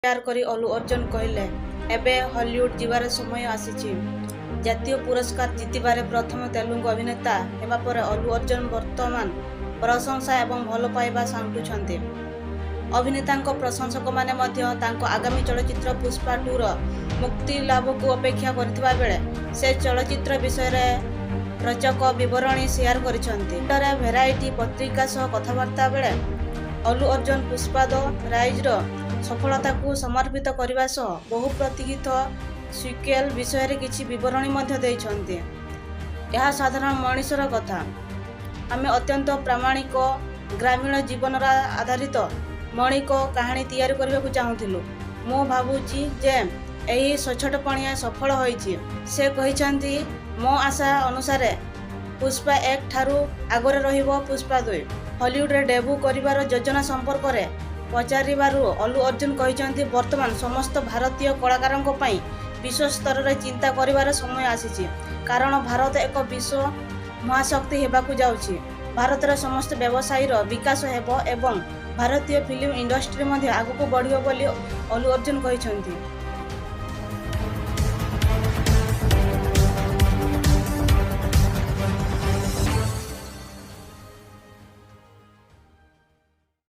Share करी अल्लू अर्जुन कहले एबे हॉलीवुड जीवार समय आसीछि। जातीय पुरस्कार जितिबारे प्रथम तेलुगु अभिनेता हेबा परे अल्लू अर्जुन वर्तमान प्रशंसा एवं भल पाइबा साउंटुछन्ते। अभिनेतांको प्रशंसक माने मध्य तांको आगामी चलचित्र पुष्पा 2 रो मुक्ति लाभ को अपेक्षा करथिबा बेले से चलचित्र विषय रे रोचक विवरणी शेयर करिसन्ते। भेराइटी पत्रिका सह कथबार्ता बेले अल्लू अर्जुन पुष्पा द राइज रो सफलता को समर्पित करने सह बहु प्रतीक्षित सिक्वेल विषय रे किछि विवरणी मध्य दैछन्ते। यह साधारण मनुष्यर कथा। आमे अत्यंत प्रामाणिक ग्रामीण जीवन आधारित मौलिक कहानी तैयारी करबा को चाहूथिलु। मो भाबुची जे एही सछटपणिया सफल होईछि। से कहिसन्ती मो आशा अनुसार पुष्पा 1 ठारू आगरे रहिबो पुष्पा 2। हॉलीवुड रे डेब्यू करिवार योजना संपर्क रे पचारिबारु अल्लू अर्जुन कहिसन्ती वर्तमान समस्त भारतीय कलाकारंको पई विश्व स्तर रे चिंता करिवार समय आसीछि। कारण भारत एक विश्व महाशक्ति हेबाकु जाउछि। भारतर समस्त व्यवसायी रो विकास हेबो एवं भारतीय फिल्म इंडस्ट्री मध्ये आगुको बढ़ियो बोली अल्लू अर्जुन कहिसन्ती।